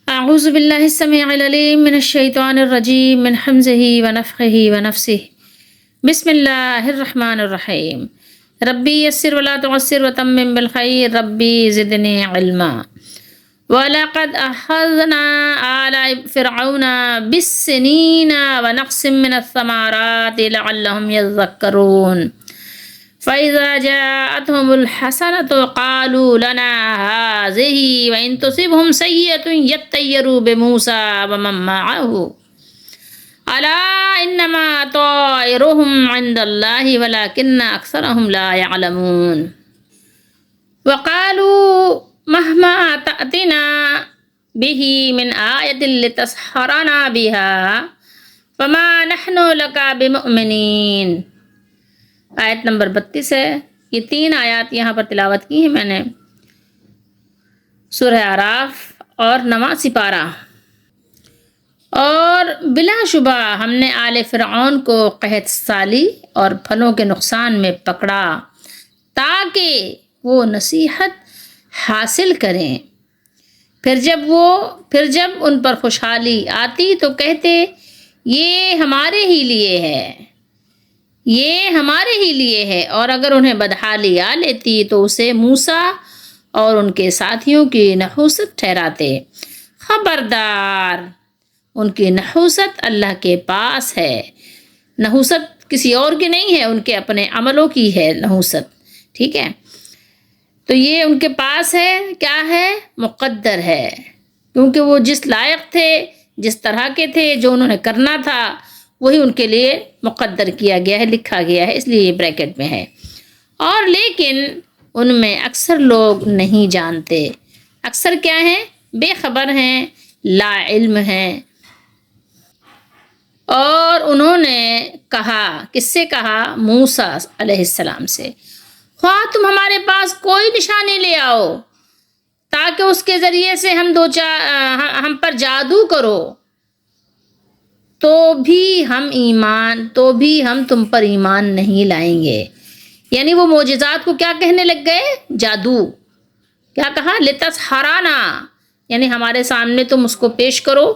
اعوذ باللہ السمیع العلیم من الشیطان الرجیم من حمزہ ونفخہ ونفسہ بسم اللہ الرحمن الرحیم ربی یسر ولا تعسر وتمم بالخیر ربی زدنی علما وَلَقَدْ أَخَذْنَا آلَ فِرْعَوْنَ بِالسِّنِينَ وَنَقْصٍ مِّنَ الثَّمَرَاتِ لَعَلَّهُمْ يَذَّكَّرُونَ فَإِذَا جَاءَتْهُمُ الْحَسَنَةُ قَالُوا لَنَا هَٰذِهِ وَإِن تُصِبْهُمْ سَيِّئَةٌ يَطَّيَّرُوا بِمُوسَىٰ وَمَن مَّعَهُ أَلَا إِنَّمَا طَائِرُهُمْ عِندَ اللَّهِ وَلَٰكِنَّ أَكْثَرَهُمْ لَا يَعْلَمُونَ وَقَالُوا مَهْمَا تَأْتِنَا بِهِ مِنْ آيَةٍ لِتَسْحَرَنَا بِهَا فَمَا نَحْنُ لَكَ بِمُؤْمِنِينَ۔ آیت نمبر 32 ہے۔ یہ 3 آیات یہاں پر تلاوت کی ہیں میں نے، سورہ اعراف اور 9واں سپارہ۔ اور بلا شبہ ہم نے آل فرعون کو قحط سالی اور پھلوں کے نقصان میں پکڑا تاکہ وہ نصیحت حاصل کریں۔ پھر جب ان پر خوشحالی آتی تو کہتے یہ ہمارے ہی لیے ہے، یہ ہمارے ہی لیے ہے، اور اگر انہیں بدحالی آ لیتی تو اسے موسیٰ اور ان کے ساتھیوں کی نحوست ٹھہراتے۔ خبردار، ان کی نحوست اللہ کے پاس ہے، نحوست کسی اور کی نہیں ہے، ان کے اپنے عملوں کی ہے نحوست، ٹھیک ہے؟ تو یہ ان کے پاس ہے، کیا ہے؟ مقدر ہے، کیونکہ وہ جس لائق تھے، جس طرح کے تھے، جو انہوں نے کرنا تھا وہی ان کے لیے مقدر کیا گیا ہے، لکھا گیا ہے، اس لیے یہ بریکٹ میں ہے۔ اور لیکن ان میں اکثر لوگ نہیں جانتے، اکثر کیا ہیں؟ بے خبر ہیں، لا علم ہیں۔ اور انہوں نے کہا، کس سے کہا؟ موسیٰ علیہ السلام سے، خواہ تم ہمارے پاس کوئی نشانی لے آؤ تاکہ اس کے ذریعے سے ہم پر جادو کرو تو بھی ہم تم پر ایمان نہیں لائیں گے۔ یعنی وہ معجزات کو کیا کہنے لگ گئے؟ جادو۔ کیا کہا؟ لتسحرنا، یعنی ہمارے سامنے تم اس کو پیش کرو،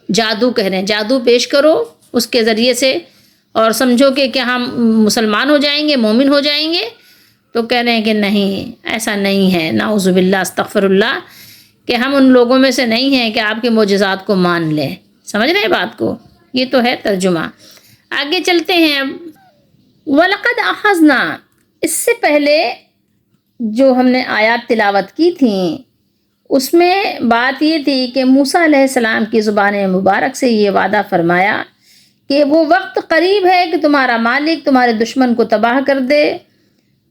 جادو کہہ رہے ہیں، جادو پیش کرو اس کے ذریعے سے، اور سمجھو کہ کیا ہم مسلمان ہو جائیں گے، مومن ہو جائیں گے؟ تو کہہ رہے ہیں کہ نہیں، ایسا نہیں ہے، نعوذ باللہ، استغفر اللہ، کہ ہم ان لوگوں میں سے نہیں ہیں کہ آپ کے معجزات کو مان لیں۔ سمجھ رہے ہیں بات کو؟ یہ تو ہے ترجمہ۔ آگے چلتے ہیں اب۔ وَلَقَدْ أَخَذْنَا، اس سے پہلے جو ہم نے آیات تلاوت کی تھیں اس میں بات یہ تھی کہ موسیٰ علیہ السلام کی زبان مبارک سے یہ وعدہ فرمایا کہ وہ وقت قریب ہے کہ تمہارا مالک تمہارے دشمن کو تباہ کر دے۔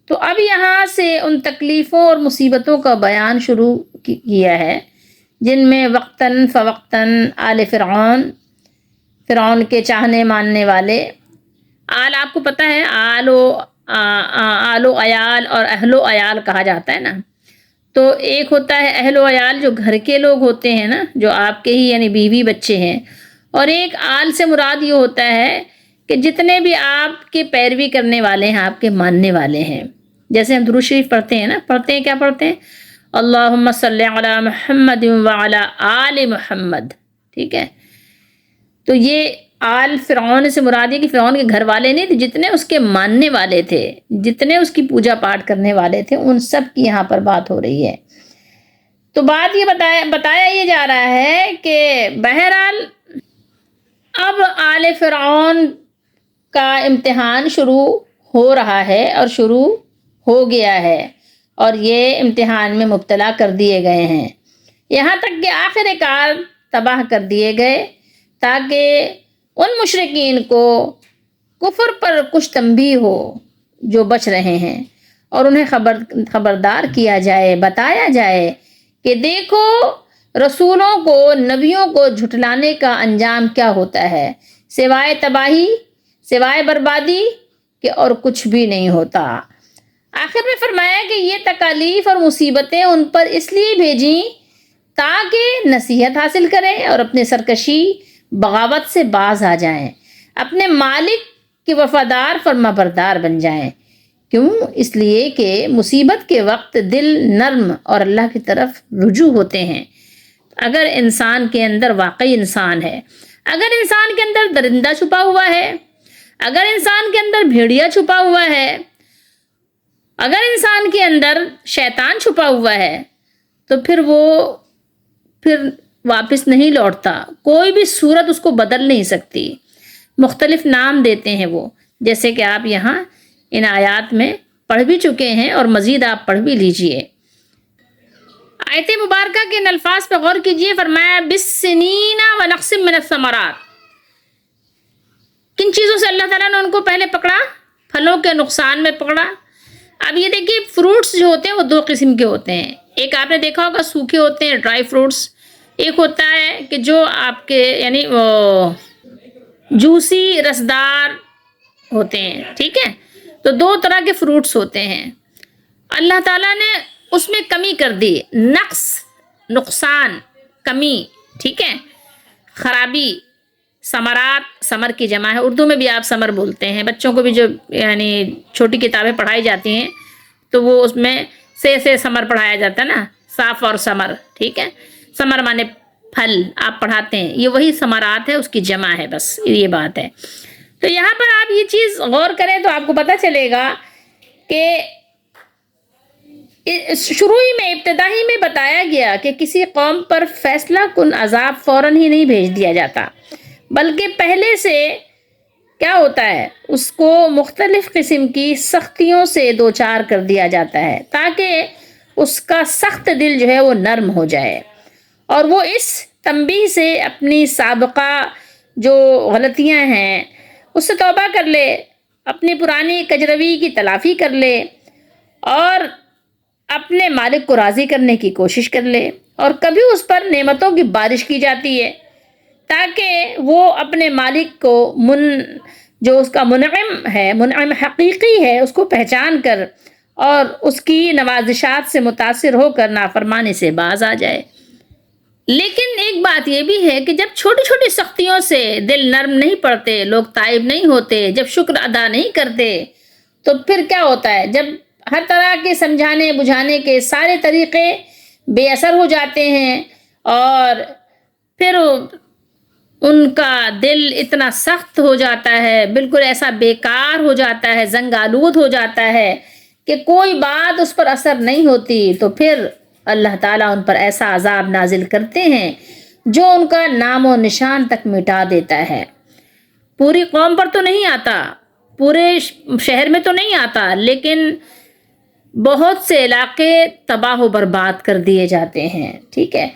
تو اب یہاں سے ان تکلیفوں اور مصیبتوں کا بیان شروع کیا ہے جن میں وقتاً فوقتاً آل فرعون کے چاہنے ماننے والے، آل آپ کو پتہ ہے، آل و عیال اور اہل و عیال کہا جاتا ہے نا۔ تو ایک ہوتا ہے اہل و عیال جو گھر کے لوگ ہوتے ہیں نا، جو آپ کے ہی یعنی بیوی بچے ہیں، اور ایک آل سے مراد یہ ہوتا ہے کہ جتنے بھی آپ کے پیروی کرنے والے ہیں، آپ کے ماننے والے ہیں۔ جیسے ہم درود شریف پڑھتے ہیں نا، پڑھتے ہیں، کیا پڑھتے ہیں؟ اللہم صلی علی محمد وعلی آل محمد، ٹھیک ہے؟ تو یہ آل فرعون سے مراد ہے کہ فرعون کے گھر والے نہیں تھے، جتنے اس کے ماننے والے تھے، جتنے اس کی پوجا پاٹ کرنے والے تھے، ان سب کی یہاں پر بات ہو رہی ہے۔ تو بات یہ بتایا یہ جا رہا ہے کہ بہرحال اب آل فرعون کا امتحان شروع ہو رہا ہے اور شروع ہو گیا ہے، اور یہ امتحان میں مبتلا کر دیے گئے ہیں، یہاں تک کہ آخر کار تباہ کر دیے گئے، تاکہ ان مشرکین کو کفر پر کچھ تنبیہ ہو جو بچ رہے ہیں، اور انہیں خبردار کیا جائے، بتایا جائے کہ دیکھو رسولوں کو، نبیوں کو جھٹلانے کا انجام کیا ہوتا ہے، سوائے تباہی، سوائے بربادی کہ اور کچھ بھی نہیں ہوتا۔ آخر میں فرمایا کہ یہ تکالیف اور مصیبتیں ان پر اس لیے بھیجیں تاکہ نصیحت حاصل کریں اور اپنے سرکشی بغاوت سے باز آ جائیں، اپنے مالک کے وفادار فرما بردار بن جائیں۔ کیوں؟ اس لیے کہ مصیبت کے وقت دل نرم اور اللہ کی طرف رجوع ہوتے ہیں۔ اگر انسان کے اندر واقعی انسان ہے، اگر انسان کے اندر درندہ چھپا ہوا ہے، اگر انسان کے اندر بھیڑیا چھپا ہوا ہے، اگر انسان کے اندر شیطان چھپا ہوا ہے، تو پھر واپس نہیں لوٹتا، کوئی بھی صورت اس کو بدل نہیں سکتی۔ مختلف نام دیتے ہیں وہ، جیسے کہ آپ یہاں ان آیات میں پڑھ بھی چکے ہیں اور مزید آپ پڑھ بھی لیجئے۔ آیت مبارکہ کے ان الفاظ پہ غور کیجئے، فرمایا بالسنین ونقص من الثمرات۔ کن چیزوں سے اللہ تعالیٰ نے ان کو پہلے پکڑا؟ پھلوں کے نقصان میں پکڑا۔ اب یہ دیکھیے فروٹس جو ہوتے ہیں وہ دو قسم کے ہوتے ہیں، ایک آپ نے دیکھا ہوگا سوکھے ہوتے ہیں ڈرائی فروٹس، ایک ہوتا ہے کہ جو آپ کے یعنی جوسی رسدار ہوتے ہیں، ٹھیک ہے؟ تو دو طرح کے فروٹس ہوتے ہیں۔ اللہ تعالیٰ نے اس میں کمی کر دی، نقص، نقصان، کمی، ٹھیک ہے، خرابی۔ ثمرات، ثمر کی جمع ہے، اردو میں بھی آپ ثمر بولتے ہیں، بچوں کو بھی جو یعنی چھوٹی کتابیں پڑھائی جاتی ہیں تو وہ اس میں سے ثمر پڑھایا جاتا ہے نا، صاف اور ثمر، ٹھیک ہے؟ ثمر مانے پھل آپ پڑھاتے ہیں، یہ وہی ثمرات ہے، اس کی جمع ہے، بس یہ بات ہے۔ تو یہاں پر آپ یہ چیز غور کریں تو آپ کو پتہ چلے گا کہ شروعی میں، ابتدائی میں بتایا گیا کہ کسی قوم پر فیصلہ کن عذاب فوراً ہی نہیں بھیج دیا جاتا، بلکہ پہلے سے کیا ہوتا ہے، اس کو مختلف قسم کی سختیوں سے دوچار کر دیا جاتا ہے تاکہ اس کا سخت دل جو ہے وہ نرم ہو جائے اور وہ اس تنبیہ سے اپنی سابقہ جو غلطیاں ہیں اس سے توبہ کر لے، اپنی پرانی کجروی کی تلافی کر لے اور اپنے مالک کو راضی کرنے کی کوشش کر لے۔ اور کبھی اس پر نعمتوں کی بارش کی جاتی ہے تاکہ وہ اپنے مالک کو جو اس کا منعم ہے، منعم حقیقی ہے، اس کو پہچان کر اور اس کی نوازشات سے متاثر ہو کر نافرمانی سے باز آ جائے۔ لیکن ایک بات یہ بھی ہے کہ جب چھوٹی چھوٹی سختیوں سے دل نرم نہیں پڑتے، لوگ تائب نہیں ہوتے، جب شکر ادا نہیں کرتے، تو پھر کیا ہوتا ہے، جب ہر طرح کے سمجھانے بجھانے کے سارے طریقے بے اثر ہو جاتے ہیں اور پھر ان کا دل اتنا سخت ہو جاتا ہے، بالکل ایسا بیکار ہو جاتا ہے، زنگ آلود ہو جاتا ہے کہ کوئی بات اس پر اثر نہیں ہوتی، تو پھر اللہ تعالیٰ ان پر ایسا عذاب نازل کرتے ہیں جو ان کا نام و نشان تک مٹا دیتا ہے۔ پوری قوم پر تو نہیں آتا، پورے شہر میں تو نہیں آتا، لیکن بہت سے علاقے تباہ و برباد کر دیے جاتے ہیں، ٹھیک ہے؟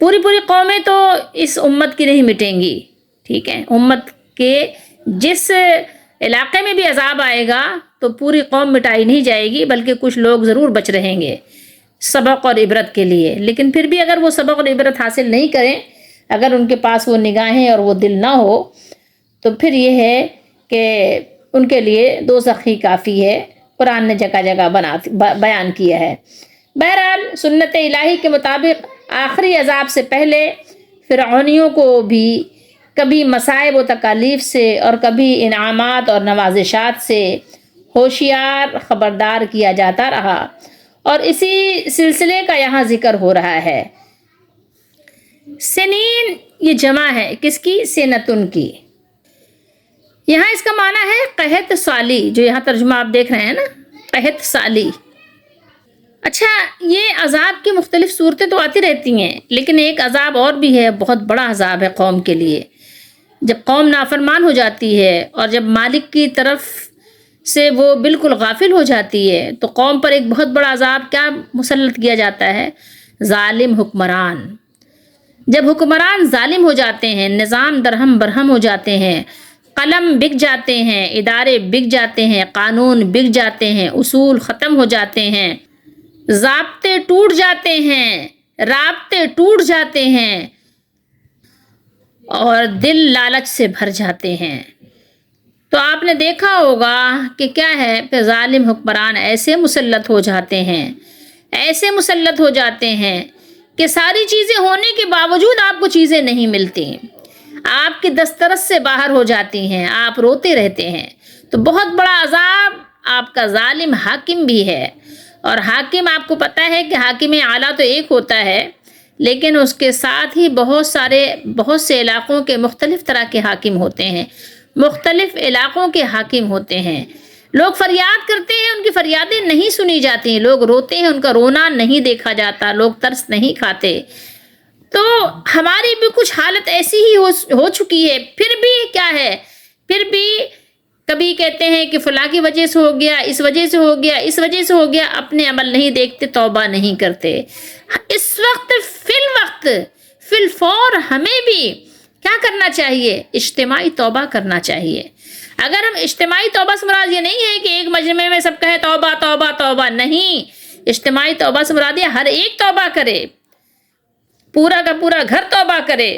پوری قومیں تو اس امت کی نہیں مٹیں گی، ٹھیک ہے؟ امت کے جس علاقے میں بھی عذاب آئے گا تو پوری قوم مٹائی نہیں جائے گی، بلکہ کچھ لوگ ضرور بچ رہیں گے سبق اور عبرت کے لیے۔ لیکن پھر بھی اگر وہ سبق اور عبرت حاصل نہیں کریں، اگر ان کے پاس وہ نگاہیں اور وہ دل نہ ہو، تو پھر یہ ہے کہ ان کے لیے دوزخ ہی کافی ہے، قرآن نے جگہ جگہ بیان کیا ہے۔ بہرحال سنت الہی کے مطابق آخری عذاب سے پہلے فرعونیوں کو بھی کبھی مصائب و تکالیف سے اور کبھی انعامات اور نوازشات سے ہوشیار خبردار کیا جاتا رہا، اور اسی سلسلے کا یہاں ذکر ہو رہا ہے۔ سنین یہ جمع ہے کس کی؟ سنتن کی۔ یہاں اس کا معنی ہے قحط سالی، جو یہاں ترجمہ آپ دیکھ رہے ہیں نا، قحط سالی۔ اچھا، یہ عذاب کی مختلف صورتیں تو آتی رہتی ہیں، لیکن ایک عذاب اور بھی ہے، بہت بڑا عذاب ہے قوم کے لیے۔ جب قوم نافرمان ہو جاتی ہے اور جب مالک کی طرف سے وہ بالکل غافل ہو جاتی ہے تو قوم پر ایک بہت بڑا عذاب کیا مسلط کیا جاتا ہے؟ ظالم حکمران۔ جب حکمران ظالم ہو جاتے ہیں، نظام درہم برہم ہو جاتے ہیں، قلم بک جاتے ہیں، ادارے بک جاتے ہیں، قانون بک جاتے ہیں، اصول ختم ہو جاتے ہیں، ضابطے ٹوٹ جاتے ہیں، رابطے ٹوٹ جاتے ہیں اور دل لالچ سے بھر جاتے ہیں، تو آپ نے دیکھا ہوگا کہ کیا ہے، پھر ظالم حکمران ایسے مسلط ہو جاتے ہیں، ایسے مسلط ہو جاتے ہیں کہ ساری چیزیں ہونے کے باوجود آپ کو چیزیں نہیں ملتی، آپ کی دسترس سے باہر ہو جاتی ہیں، آپ روتے رہتے ہیں۔ تو بہت بڑا عذاب آپ کا ظالم حاکم بھی ہے، اور حاکم آپ کو پتہ ہے کہ حاکم اعلیٰ تو ایک ہوتا ہے، لیکن اس کے ساتھ ہی بہت سے علاقوں کے مختلف طرح کے حاکم ہوتے ہیں، مختلف علاقوں کے حاکم ہوتے ہیں۔ لوگ فریاد کرتے ہیں، ان کی فریادیں نہیں سنی جاتی، لوگ روتے ہیں، ان کا رونا نہیں دیکھا جاتا، لوگ ترس نہیں کھاتے۔ تو ہماری بھی کچھ حالت ایسی ہی ہو چکی ہے، پھر بھی کیا ہے، پھر بھی کبھی کہتے ہیں کہ فلاں کی وجہ سے ہو گیا، اس وجہ سے ہو گیا، اس وجہ سے ہو گیا، اپنے عمل نہیں دیکھتے، توبہ نہیں کرتے۔ اس وقت فی الفور ہمیں بھی کیا کرنا چاہیے؟ اجتماعی توبہ کرنا چاہیے۔ اگر ہم اجتماعی توبہ سے مراد یہ نہیں ہے کہ ایک مجمع میں سب کہیں توبہ توبہ توبہ، نہیں، اجتماعی توبہ سے مراد یہ ہر ایک توبہ کرے، پورا کا پورا گھر توبہ کرے،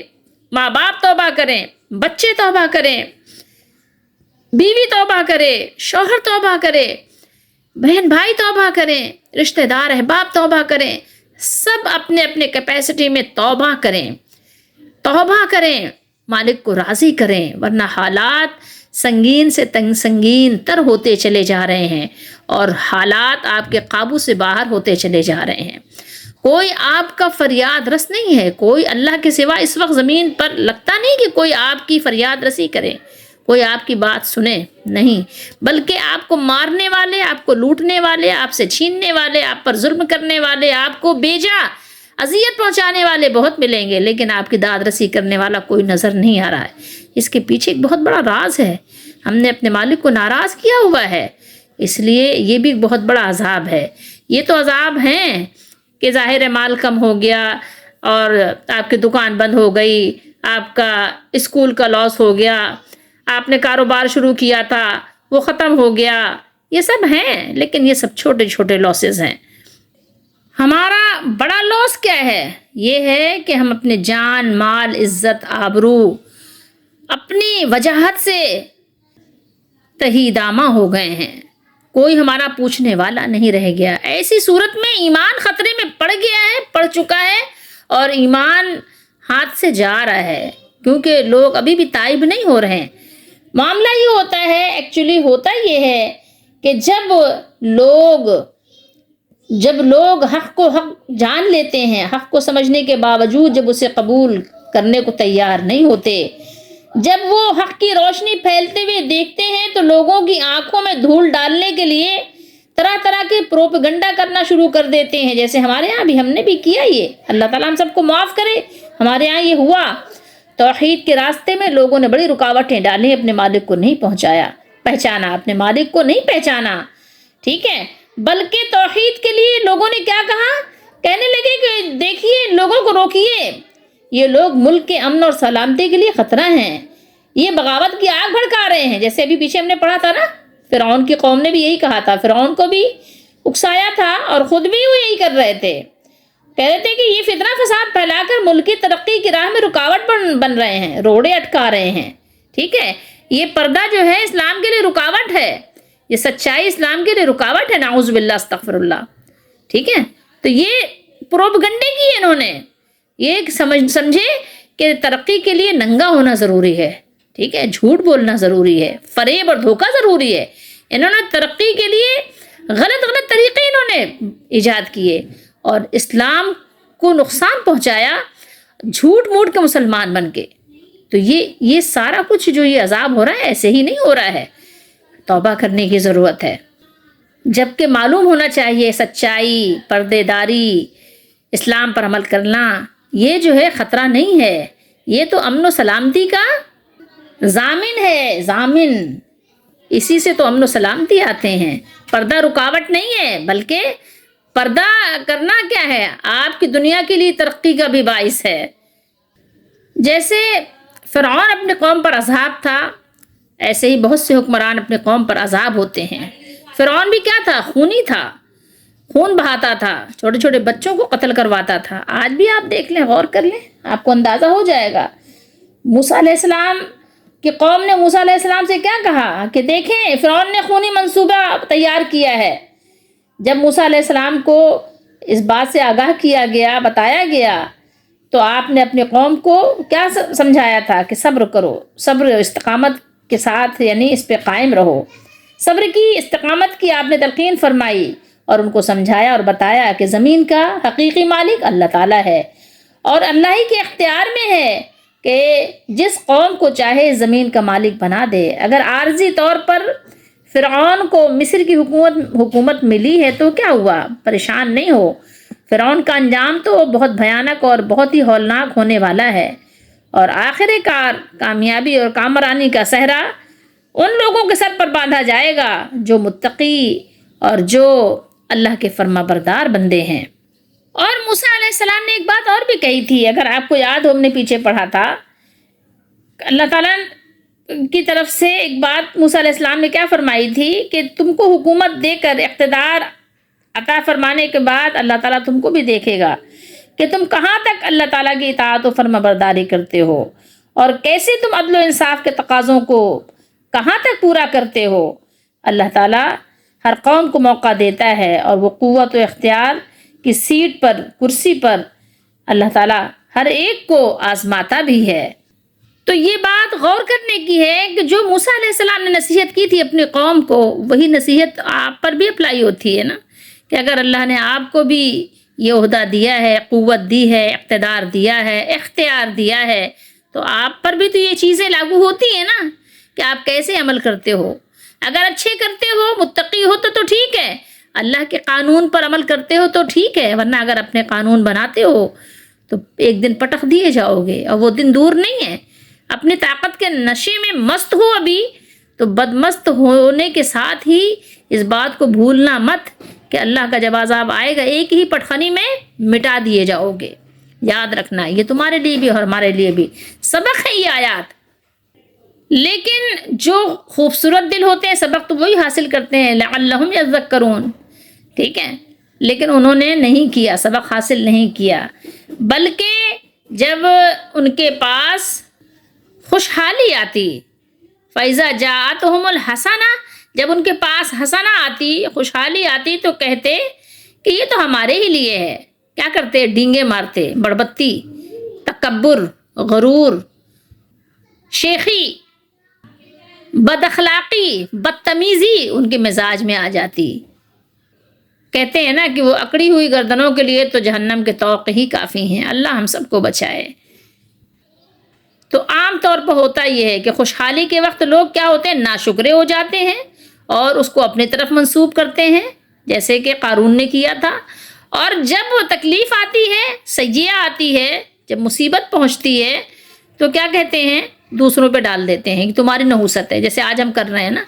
ماں باپ توبہ کریں، بچے توبہ کریں، بیوی توبہ کرے، شوہر توبہ کرے، بہن بھائی توبہ کریں، رشتہ دار احباب توبہ کریں، سب اپنے اپنے کیپیسٹی میں توبہ کریں، مالک کو راضی کریں، ورنہ حالات سنگین سے سنگین تر ہوتے چلے جا رہے ہیں اور حالات آپ کے قابو سے باہر ہوتے چلے جا رہے ہیں۔ کوئی آپ کا فریاد رس نہیں ہے، کوئی اللہ کے سوا اس وقت زمین پر لگتا نہیں کہ کوئی آپ کی فریاد رسی کرے، کوئی آپ کی بات سنے، نہیں، بلکہ آپ کو مارنے والے، آپ کو لوٹنے والے، آپ سے چھیننے والے، آپ پر ظلم کرنے والے، آپ کو بیجا اذیت پہنچانے والے بہت ملیں گے، لیکن آپ کی داد رسی کرنے والا کوئی نظر نہیں آ رہا ہے۔ اس کے پیچھے ایک بہت بڑا راز ہے، ہم نے اپنے مالک کو ناراض کیا ہوا ہے، اس لیے یہ بھی بہت بڑا عذاب ہے۔ یہ تو عذاب ہیں کہ ظاہر مال کم ہو گیا اور آپ کی دکان بند ہو گئی، آپ کا اسکول کا لاس ہو گیا، آپ نے کاروبار شروع کیا تھا وہ ختم ہو گیا، یہ سب ہیں، لیکن یہ سب چھوٹے چھوٹے لاسز ہیں۔ ہمارا بڑا لاس کیا ہے؟ یہ ہے کہ ہم اپنے جان، مال، عزت، آبرو اپنی وجاہت سے تہی دامہ ہو گئے ہیں، کوئی ہمارا پوچھنے والا نہیں رہ گیا۔ ایسی صورت میں ایمان خطرے میں پڑ چکا ہے اور ایمان ہاتھ سے جا رہا ہے، کیونکہ لوگ ابھی بھی تائب نہیں ہو رہے ہیں۔ معاملہ یہ ہوتا ہے، ایکچولی ہوتا یہ ہے کہ جب لوگ حق کو حق جان لیتے ہیں، حق کو سمجھنے کے باوجود جب اسے قبول کرنے کو تیار نہیں ہوتے، جب وہ حق کی روشنی پھیلتے ہوئے دیکھتے ہیں تو لوگوں کی آنکھوں میں دھول ڈالنے کے لیے طرح طرح کے پروپیگنڈا کرنا شروع کر دیتے ہیں، جیسے ہمارے ہاں بھی ہم نے بھی کیا۔ یہ اللہ تعالیٰ ہم سب کو معاف کرے، ہمارے ہاں یہ ہوا۔ توحید کے راستے میں لوگوں نے بڑی رکاوٹیں ڈالی، اپنے مالک کو نہیں پہچانا، اپنے مالک کو نہیں پہچانا، ٹھیک ہے، بلکہ توحید کے لیے لوگوں نے کیا کہا، کہنے لگے کہ دیکھیے، لوگوں کو روکیے، یہ لوگ ملک کے امن اور سلامتی کے لیے خطرہ ہیں، یہ بغاوت کی آگ بھڑکا رہے ہیں۔ جیسے ابھی پیچھے ہم نے پڑھا تھا نا، فرعون کی قوم نے بھی یہی کہا تھا، فرعون کو بھی اکسایا تھا اور خود بھی وہ یہی کر رہے تھے، کہہ رہے تھے کہ یہ فتنہ فساد پھیلا کر ملک کی ترقی کی راہ میں رکاوٹ بن رہے ہیں، روڑے اٹکا رہے ہیں، ٹھیک ہے، یہ پردہ جو ہے اسلام کے لیے رکاوٹ ہے، یہ سچائی اسلام کے لیے رکاوٹ ہے، نعوذ باللہ، استغفر اللہ، ٹھیک ہے۔ تو یہ پروپیگنڈے کی انہوں نے، یہ سمجھے کہ ترقی کے لیے ننگا ہونا ضروری ہے، ٹھیک ہے، جھوٹ بولنا ضروری ہے، فریب اور دھوکہ ضروری ہے۔ انہوں نے ترقی کے لیے غلط طریقے انہوں نے ایجاد کیے اور اسلام کو نقصان پہنچایا جھوٹ موٹ کے مسلمان بن کے۔ تو یہ سارا کچھ جو یہ عذاب ہو رہا ہے ایسے ہی نہیں ہو رہا ہے، توبہ کرنے کی ضرورت ہے، جبکہ معلوم ہونا چاہیے سچائی، پردے داری، اسلام پر عمل کرنا، یہ جو ہے خطرہ نہیں ہے، یہ تو امن و سلامتی کا ضامن ہے، ضامن، اسی سے تو امن و سلامتی آتے ہیں۔ پردہ رکاوٹ نہیں ہے، بلکہ پردہ کرنا کیا ہے، آپ کی دنیا کے لیے ترقی کا بھی باعث ہے۔ جیسے فرعون اپنے قوم پر عذاب تھا، ایسے ہی بہت سے حکمران اپنے قوم پر عذاب ہوتے ہیں۔ فرعون بھی کیا تھا، خونی تھا، خون بہاتا تھا، چھوٹے چھوٹے بچوں کو قتل کرواتا تھا۔ آج بھی آپ دیکھ لیں، غور کر لیں، آپ کو اندازہ ہو جائے گا۔ موسیٰ علیہ السلام کی قوم نے موسیٰ علیہ السلام سے کیا کہا کہ دیکھیں فرعون نے خونی منصوبہ تیار کیا ہے۔ جب موسیٰ علیہ السلام کو اس بات سے آگاہ کیا گیا، بتایا گیا، تو آپ نے اپنی قوم کو کیا سمجھایا تھا کہ صبر کرو، صبر استقامت کے ساتھ، یعنی اس پہ قائم رہو، صبر کی، استقامت کی آپ نے تلقین فرمائی اور ان کو سمجھایا اور بتایا کہ زمین کا حقیقی مالک اللہ تعالیٰ ہے اور اللہ ہی کے اختیار میں ہے کہ جس قوم کو چاہے زمین کا مالک بنا دے۔ اگر عارضی طور پر فرعون کو مصر کی حکومت ملی ہے تو کیا ہوا، پریشان نہیں ہو۔ فرعون کا انجام تو بہت بھیانک اور بہت ہی ہولناک ہونے والا ہے، اور آخر کار کامیابی اور کامرانی کا صحرا ان لوگوں کے سر پر باندھا جائے گا جو متقی اور جو اللہ کے فرما بردار بندے ہیں۔ اور موسیٰ علیہ السلام نے ایک بات اور بھی کہی تھی، اگر آپ کو یاد ہو، ہم نے پیچھے پڑھا تھا، اللہ تعالیٰ کی طرف سے ایک بات موسیٰ علیہ السلام نے کیا فرمائی تھی کہ تم کو حکومت دے کر اقتدار عطا فرمانے کے بعد اللہ تعالیٰ تم کو بھی دیکھے گا کہ تم کہاں تک اللہ تعالیٰ کی اطاعت و فرما برداری کرتے ہو، اور کیسے تم عدل و انصاف کے تقاضوں کو کہاں تک پورا کرتے ہو۔ اللہ تعالیٰ ہر قوم کو موقع دیتا ہے، اور وہ قوت و اختیار کی سیٹ پر، کرسی پر اللہ تعالیٰ ہر ایک کو آزماتا بھی ہے۔ تو یہ بات غور کرنے کی ہے کہ جو موسیٰ علیہ السلام نے نصیحت کی تھی اپنی قوم کو، وہی نصیحت آپ پر بھی اپلائی ہوتی ہے نا، کہ اگر اللہ نے آپ کو بھی یہ عہدہ دیا ہے، قوت دی ہے، اقتدار دیا ہے، اختیار دیا ہے، تو آپ پر بھی تو یہ چیزیں لاگو ہوتی ہیں نا کہ آپ کیسے عمل کرتے ہو۔ اگر اچھے کرتے ہو، متقی ہو تو ٹھیک ہے، اللہ کے قانون پر عمل کرتے ہو تو ٹھیک ہے، ورنہ اگر اپنے قانون بناتے ہو تو ایک دن پٹخ دیے جاؤ گے، اور وہ دن دور نہیں ہے۔ اپنی طاقت کے نشے میں مست ہو ابھی، تو بدمست ہونے کے ساتھ ہی اس بات کو بھولنا مت کہ اللہ کا جب عذاب آئے گا ایک ہی پٹخنی میں مٹا دیے جاؤ گے۔ یاد رکھنا، یہ تمہارے لیے بھی اور ہمارے لیے بھی سبق ہے یہ آیات۔ لیکن جو خوبصورت دل ہوتے ہیں سبق تو وہی حاصل کرتے ہیں، لعلہم یذکرون، ٹھیک ہے، لیکن انہوں نے نہیں کیا، سبق حاصل نہیں کیا، بلکہ جب ان کے پاس خوشحالی آتی، فَإِذَا جَاءَتْهُمُ الْحَسَنَةُ، جب ان کے پاس حسنہ آتی، خوشحالی آتی، تو کہتے کہ یہ تو ہمارے ہی لیے ہے۔ کیا کرتے؟ ڈینگے مارتے، بڑبتی، تکبر، غرور، شیخی، بد اخلاقی، بدتمیزی ان کے مزاج میں آ جاتی۔ کہتے ہیں نا کہ وہ اکڑی ہوئی گردنوں کے لیے تو جہنم کے طوق ہی کافی ہیں، اللہ ہم سب کو بچائے۔ تو عام طور پر ہوتا یہ ہے کہ خوشحالی کے وقت لوگ کیا ہوتے ہیں، ناشکرے ہو جاتے ہیں اور اس کو اپنی طرف منسوب کرتے ہیں، جیسے کہ قارون نے کیا تھا۔ اور جب وہ تکلیف آتی ہے، سیئہ آتی ہے، جب مصیبت پہنچتی ہے، تو کیا کہتے ہیں، دوسروں پہ ڈال دیتے ہیں کہ تمہاری نحوست ہے، جیسے آج ہم کر رہے ہیں نا،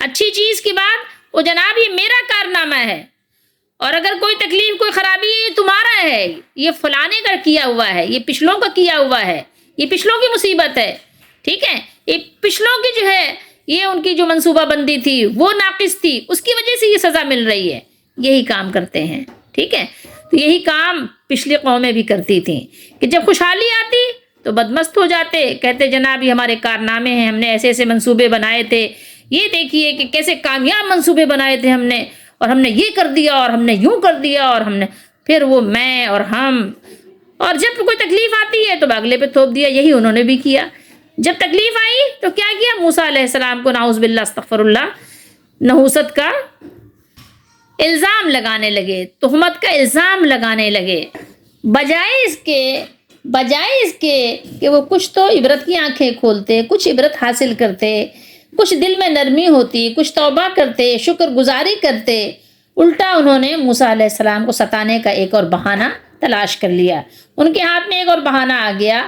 اچھی چیز کی بات، وہ جناب یہ میرا کارنامہ ہے، اور اگر کوئی تکلیف، کوئی خرابی ہے، یہ تمہارا ہے، یہ فلانے کا کیا ہوا ہے، یہ پچھلوں کا کیا ہوا ہے، یہ پچھلوں کی مصیبت ہے، ٹھیک ہے، یہ پچھلوں کی جو ہے، یہ ان کی جو منصوبہ بندی تھی وہ ناقص تھی، اس کی وجہ سے یہ سزا مل رہی ہے، یہی کام کرتے ہیں، ٹھیک ہے۔ تو یہی کام پچھلی قومیں بھی کرتی تھیں کہ جب خوشحالی آتی تو بدمست ہو جاتے، کہتے جناب یہ ہمارے کارنامے ہیں، ہم نے ایسے ایسے منصوبے بنائے تھے، یہ دیکھیے کہ کیسے کامیاب منصوبے بنائے تھے ہم نے، اور ہم نے یہ کر دیا، اور ہم نے یوں کر دیا، اور ہم نے پھر وہ میں اور ہم، اور جب کوئی تکلیف آتی ہے تو اگلے پہ تھوپ دیا، یہی انہوں نے بھی کیا۔ جب تکلیف آئی تو کیا کیا، موسیٰ علیہ السلام کو نعوذ باللہ استغفر اللہ نحوست کا الزام لگانے لگے، تہمت کا الزام لگانے لگے، بجائے اس کے کہ وہ کچھ تو عبرت کی آنکھیں کھولتے، کچھ عبرت حاصل کرتے، کچھ دل میں نرمی ہوتی، کچھ توبہ کرتے، شکر گزاری کرتے، الٹا انہوں نے موسیٰ علیہ السلام کو ستانے کا ایک اور بہانہ تلاش کر لیا۔ ان کے ہاتھ میں ایک اور بہانہ آ گیا،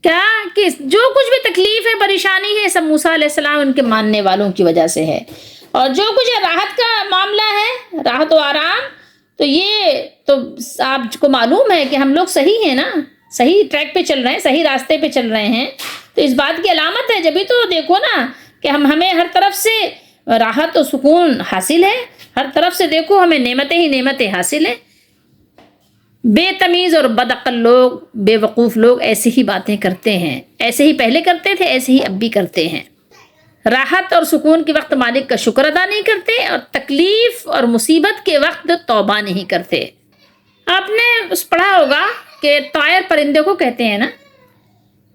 کیا کہ جو کچھ بھی تکلیف ہے، پریشانی ہے، سب موسیٰ علیہ السلام ان کے ماننے والوں کی وجہ سے ہے، اور جو کچھ ہے راحت کا معاملہ ہے، راحت و آرام، تو یہ تو آپ کو معلوم ہے کہ ہم لوگ صحیح ہیں نا، صحیح ٹریک پہ چل رہے ہیں، صحیح راستے پہ چل رہے ہیں، تو اس بات کی علامت ہے، جبھی تو دیکھو نا کہ ہمیں ہر طرف سے راحت و سکون حاصل ہے، ہر طرف سے دیکھو ہمیں نعمتیں ہی نعمتیں حاصل ہیں۔ بے تمیز اور بدعقل لوگ، بے وقوف لوگ ایسی ہی باتیں کرتے ہیں، ایسے ہی پہلے کرتے تھے، ایسے ہی اب بھی کرتے ہیں، راحت اور سکون کے وقت مالک کا شکر ادا نہیں کرتے، اور تکلیف اور مصیبت کے وقت توبہ نہیں کرتے۔ آپ نے پڑھا ہوگا کہ طائر پرندے کو کہتے ہیں نا،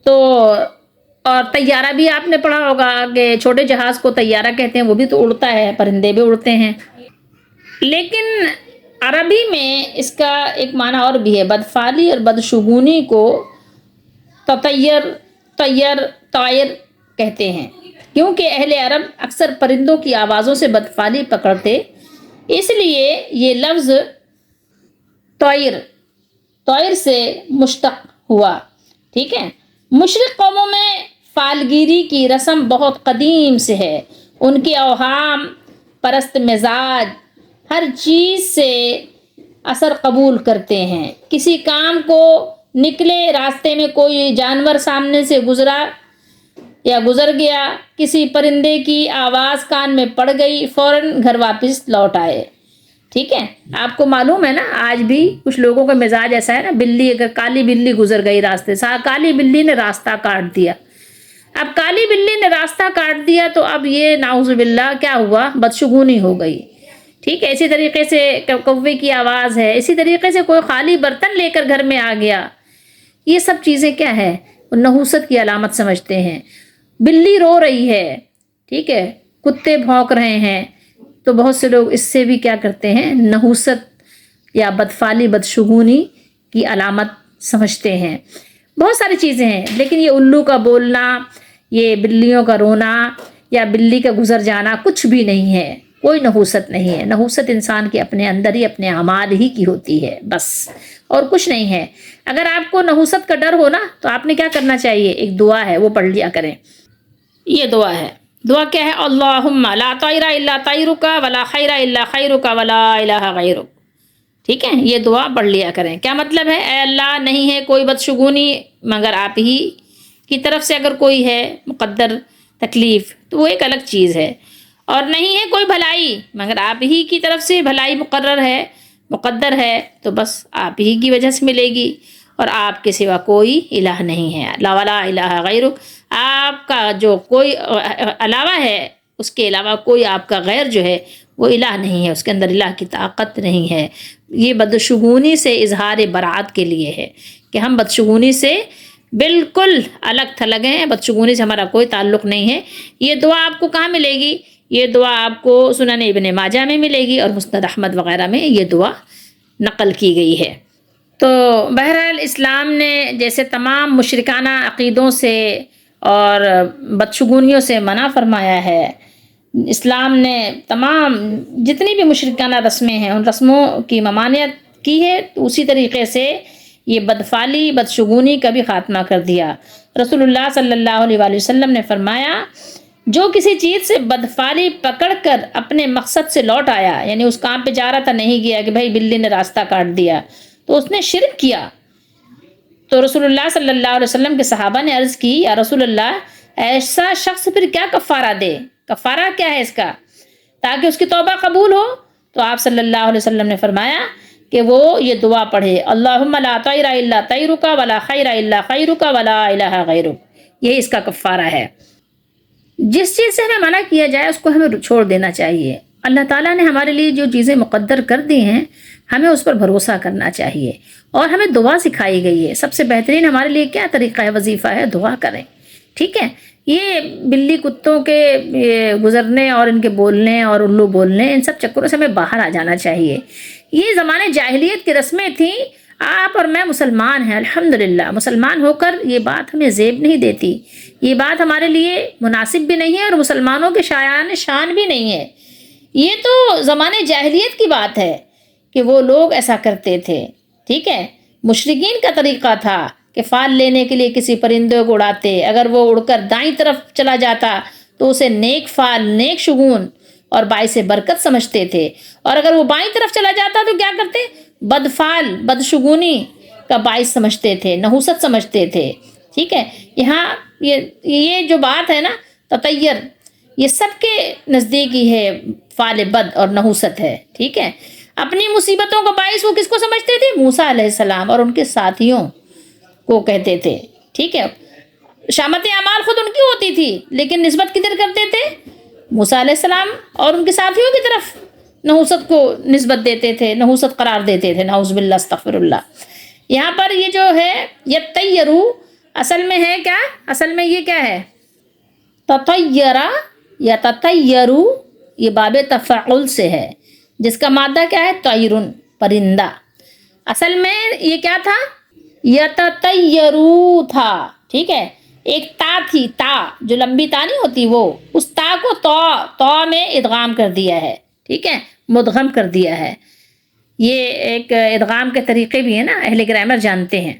تو اور طیارہ بھی آپ نے پڑھا ہوگا کہ چھوٹے جہاز کو طیارہ کہتے ہیں، وہ بھی تو اڑتا ہے، پرندے بھی اڑتے ہیں، لیکن عربی میں اس کا ایک معنی اور بھی ہے، بدفعلی اور بدشگونی کو تطیر، طیر، طائر کہتے ہیں، کیونکہ اہل عرب اکثر پرندوں کی آوازوں سے بدفعلی پکڑتے، اس لیے یہ لفظ طائر، طائر سے مشتق ہوا، ٹھیک ہے۔ مشرق قوموں میں فالگیری کی رسم بہت قدیم سے ہے، ان کے اوہام پرست مزاج ہر چیز سے اثر قبول کرتے ہیں، کسی کام کو نکلے، راستے میں کوئی جانور سامنے سے گزرا یا گزر گیا، کسی پرندے کی آواز کان میں پڑ گئی، فوراً گھر واپس لوٹ آئے، ٹھیک ہے۔ آپ کو معلوم ہے نا، آج بھی کچھ لوگوں کا مزاج ایسا ہے نا، بلی اگر کالی بلی گزر گئی راستے سے، کالی بلی نے راستہ کاٹ دیا، اب کالی بلی نے راستہ کاٹ دیا تو اب یہ نعوذ باللہ کیا ہوا، بدشگونی ہو گئی، ٹھیک ہے۔ اسی طریقے سے کوے کی آواز ہے، اسی طریقے سے کوئی خالی برتن لے کر گھر میں آ گیا، یہ سب چیزیں کیا ہے، نحوست کی علامت سمجھتے ہیں۔ بلی رو رہی ہے، ٹھیک ہے، کتے بھونک رہے ہیں، تو بہت سے لوگ اس سے بھی کیا کرتے ہیں، نحوست یا بدفعلی، بدشگونی کی علامت سمجھتے ہیں۔ بہت ساری چیزیں ہیں، لیکن یہ الو کا بولنا، یہ بلیوں کا رونا یا بلی کا گزر جانا کچھ بھی نہیں ہے، کوئی نحوست نہیں ہے۔ نحوست انسان کے اپنے اندر ہی، اپنے اعمال ہی کی ہوتی ہے، بس، اور کچھ نہیں ہے۔ اگر آپ کو نحوست کا ڈر ہو نا، تو آپ نے کیا کرنا چاہیے، ایک دعا ہے وہ پڑھ لیا کریں۔ یہ دعا ہے، دعا کیا ہے، اللہم لا طیر الا طیرک ولا خیر الا خیرک ولا الہ غیرک، ٹھیک ہے، یہ دعا پڑھ لیا کریں۔ کیا مطلب ہے، اے اللہ نہیں ہے کوئی بدشگونی مگر آپ ہی کی طرف سے، اگر کوئی ہے مقدر تکلیف تو وہ ایک الگ چیز ہے، اور نہیں ہے کوئی بھلائی مگر آپ ہی کی طرف سے بھلائی مقرر ہے، مقدر ہے، تو بس آپ ہی کی وجہ سے ملے گی، اور آپ کے سوا کوئی الہ نہیں ہے، لا ولا الہ غیرک، آپ کا جو کوئی علاوہ ہے، اس کے علاوہ کوئی آپ کا غیر جو ہے وہ الہ نہیں ہے، اس کے اندر الہ کی طاقت نہیں ہے۔ یہ بدشگونی سے اظہار برات کے لیے ہے کہ ہم بدشگونی سے بالکل الگ تھلگ ہیں، بدشگونی سے ہمارا کوئی تعلق نہیں ہے۔ یہ دعا آپ کو کہاں ملے گی، یہ دعا آپ کو سنن ابن ماجہ میں ملے گی، اور مسند احمد وغیرہ میں یہ دعا نقل کی گئی ہے۔ تو بہرحال اسلام نے جیسے تمام مشرکانہ عقیدوں سے اور بدشگونیوں سے منع فرمایا ہے، اسلام نے تمام جتنی بھی مشرکانہ رسمیں ہیں ان رسموں کی ممانعت کی ہے، تو اسی طریقے سے یہ بدفعلی، بدشگونی کا بھی خاتمہ کر دیا۔ رسول اللہ صلی اللہ علیہ وآلہ وسلم نے فرمایا، جو کسی چیز سے بدفعلی پکڑ کر اپنے مقصد سے لوٹ آیا، یعنی اس کام پہ جا رہا تھا، نہیں گیا کہ بھائی بلی نے راستہ کاٹ دیا، تو اس نے شرک کیا۔ تو رسول اللہ صلی اللہ علیہ وسلم کے صحابہ نے عرض کی، یا رسول اللہ، ایسا شخص پھر کیا کفارہ دے، کفارہ کیا ہے اس کا تاکہ اس کی توبہ قبول ہو؟ تو آپ صلی اللہ علیہ وسلم نے فرمایا کہ وہ یہ دعا پڑھے، اللہم لا طیر الا طیرک ولا خیر الا خیرک ولا الہ غیرک، یہی اس کا کفارہ ہے۔ جس چیز سے ہمیں منع کیا جائے اس کو ہمیں چھوڑ دینا چاہیے۔ اللہ تعالیٰ نے ہمارے لیے جو چیزیں مقدر کر دی ہیں، ہمیں اس پر بھروسہ کرنا چاہیے، اور ہمیں دعا سکھائی گئی ہے۔ سب سے بہترین ہمارے لیے کیا طریقہ ہے، وظیفہ ہے، دعا کریں، ٹھیک ہے۔ یہ بلی کتوں کے گزرنے اور ان کے بولنے اور الو بولنے، ان سب چکروں سے ہمیں باہر آ جانا چاہیے۔ یہ زمانے جاہلیت کی رسمیں تھیں، آپ اور میں مسلمان ہیں، الحمدللہ مسلمان ہو کر یہ بات ہمیں زیب نہیں دیتی، یہ بات ہمارے لیے مناسب بھی نہیں ہے، اور مسلمانوں کے شایان شان بھی نہیں ہے۔ یہ تو زمانے جاہلیت کی بات ہے کہ وہ لوگ ایسا کرتے تھے، ٹھیک ہے۔ مشرکین کا طریقہ تھا کہ فال لینے کے لیے کسی پرندے کو اڑاتے، اگر وہ اڑ کر دائیں طرف چلا جاتا تو اسے نیک فال، نیک شگون اور باعث برکت سمجھتے تھے، اور اگر وہ بائیں طرف چلا جاتا تو کیا کرتے، بد فال، بدشگونی کا باعث سمجھتے تھے، نحوست سمجھتے تھے، ٹھیک ہے۔ یہاں یہ جو بات ہے نا، تطیر، یہ سب کے نزدیک ہی ہے، فال بد اور نحوست ہے، ٹھیک ہے۔ اپنی مصیبتوں کا باعث وہ کس کو سمجھتے تھے، موسیٰ علیہ السلام اور ان کے ساتھیوں کو کہتے تھے، ٹھیک ہے۔ شامت اعمال خود ان کی ہوتی تھی، لیکن نسبت کدھر کرتے تھے، موسیٰ علیہ السلام اور ان کے ساتھیوں کی طرف نحوست کو نسبت دیتے تھے، نحوست قرار دیتے تھے، نعوذ باللہ، استغفر اللہ۔ یہاں پر یہ جو ہے یتیرو، اصل میں ہے کیا، اصل میں یہ کیا ہے، تطیرہ یا تطیرو، یہ باب تفعل سے ہے، جس کا مادہ کیا ہے، طیرن، پرندہ. اصل میں یہ کیا تھا؟ یتطیرو تھا. ٹھیک ہے، ایک تا تھی، تا جو لمبی تا نہیں ہوتی، وہ اس تا کو تو میں ادغام کر دیا ہے. ٹھیک ہے، مدغم کر دیا ہے. یہ ایک ادغام کے طریقے بھی ہیں نا، اہل گرامر جانتے ہیں.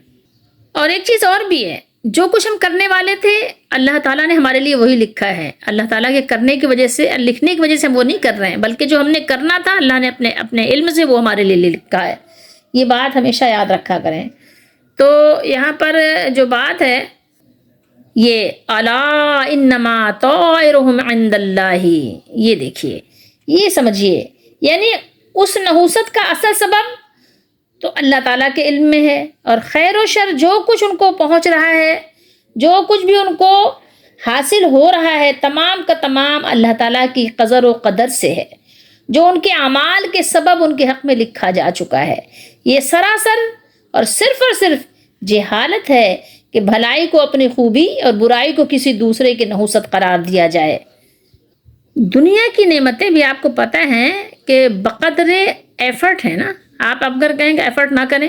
اور ایک چیز اور بھی ہے، جو کچھ ہم کرنے والے تھے اللہ تعالیٰ نے ہمارے لیے وہی لکھا ہے. اللہ تعالیٰ کے کرنے کی وجہ سے، لکھنے کی وجہ سے ہم وہ نہیں کر رہے ہیں، بلکہ جو ہم نے کرنا تھا اللہ نے اپنے علم سے وہ ہمارے لیے لکھا ہے. یہ بات ہمیشہ یاد رکھا کریں. تو یہاں پر جو بات ہے یہ الا انما طائرهم عند اللہ، یہ دیکھیے، یہ سمجھیے، یعنی اس نحوست کا اصل سبب تو اللہ تعالیٰ کے علم میں ہے، اور خیر و شر جو کچھ ان کو پہنچ رہا ہے، جو کچھ بھی ان کو حاصل ہو رہا ہے، تمام کا تمام اللہ تعالیٰ کی قدر و قدر سے ہے، جو ان کے اعمال کے سبب ان کے حق میں لکھا جا چکا ہے. یہ سراسر اور صرف جہالت ہے کہ بھلائی کو اپنی خوبی اور برائی کو کسی دوسرے کی نحوست قرار دیا جائے. دنیا کی نعمتیں بھی آپ کو پتہ ہیں کہ بقدر ایفرٹ ہے نا. آپ اگر کہیں کہ ایفرٹ نہ کریں،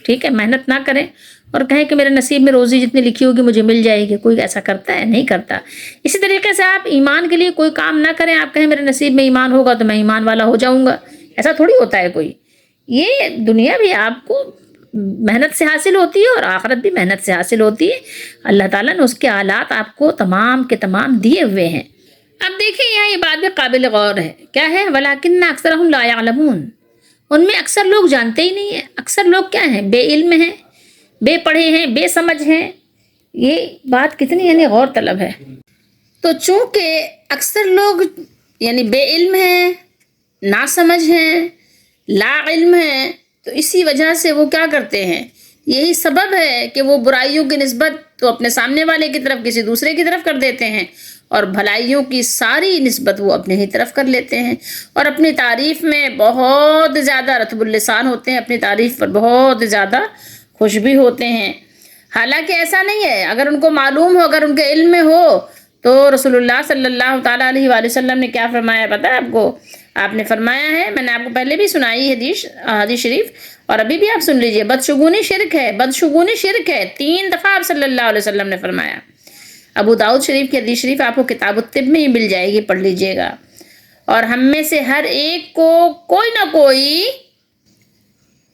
ٹھیک ہے، محنت نہ کریں اور کہیں کہ میرے نصیب میں روزی جتنی لکھی ہوگی مجھے مل جائے گی، کوئی ایسا کرتا ہے؟ نہیں کرتا. اسی طریقے سے آپ ایمان کے لیے کوئی کام نہ کریں، آپ کہیں میرے نصیب میں ایمان ہوگا تو میں ایمان والا ہو جاؤں گا، ایسا تھوڑی ہوتا ہے کوئی. یہ دنیا بھی آپ کو محنت سے حاصل ہوتی ہے اور آخرت بھی محنت سے حاصل ہوتی ہے. اللہ تعالیٰ نے اس کے آلات آپ کو تمام کے تمام دیے ہوئے ہیں. اب دیکھیں یہاں یہ بات بھی قابل غور ہے. کیا ہے؟ وَلَٰكِنَّ أَكْثَرَهُمْ لَا يَعْلَمُونَ. ان میں اکثر لوگ جانتے ہی نہیں ہیں. اکثر لوگ کیا ہیں؟ بے علم ہیں، بے پڑھے ہیں، بے سمجھ ہیں. یہ بات کتنی یعنی غور طلب ہے. تو چونکہ اکثر لوگ یعنی بے علم ہیں، نا سمجھ ہیں، لا علم ہیں، تو اسی وجہ سے وہ کیا کرتے ہیں؟ یہی سبب ہے کہ وہ برائیوں کی نسبت تو اپنے سامنے والے کی طرف، کسی دوسرے کی طرف کر دیتے ہیں، اور بھلائیوں کی ساری نسبت وہ اپنے ہی طرف کر لیتے ہیں، اور اپنی تعریف میں بہت زیادہ رطب اللسان ہوتے ہیں، اپنی تعریف پر بہت زیادہ خوش بھی ہوتے ہیں. حالانکہ ایسا نہیں ہے. اگر ان کو معلوم ہو، اگر ان کے علم میں ہو، تو رسول اللہ صلی اللہ تعالیٰ علیہ وآلہ وسلم نے کیا فرمایا پتہ ہے آپ کو؟ آپ نے فرمایا ہے، میں نے آپ کو پہلے بھی سنائی حدیث شریف، اور ابھی بھی آپ سن لیجئے، بدشگونی شرک ہے، بدشگونی شرک ہے. 3 دفعہ آپ صلی اللہ علیہ وسلم نے فرمایا. ابو داؤد شریف کی حدیث شریف آپ کو کتاب الطب میں ہی مل جائے گی، پڑھ لیجئے گا. اور ہم میں سے ہر ایک کو کوئی نہ کوئی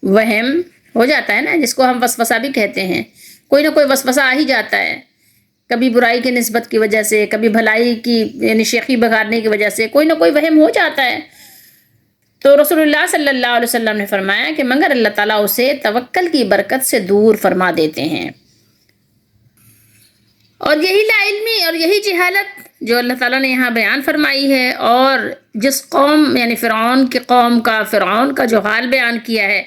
وہم ہو جاتا ہے نا، جس کو ہم وسوسہ بھی کہتے ہیں. کوئی نہ کوئی وسوسہ آ ہی جاتا ہے، کبھی برائی کی نسبت کی وجہ سے، کبھی بھلائی کی یعنی شیخی بگاڑنے کی وجہ سے کوئی نہ کوئی وہم ہو جاتا ہے. تو رسول اللہ صلی اللہ علیہ وسلم نے فرمایا کہ مگر اللہ تعالیٰ اسے توکل کی برکت سے دور فرما دیتے ہیں. اور یہی لا علمی اور یہی جہالت جو اللہ تعالیٰ نے یہاں بیان فرمائی ہے، اور جس قوم یعنی فرعون کی قوم کا، فرعون کا جو حال بیان کیا ہے،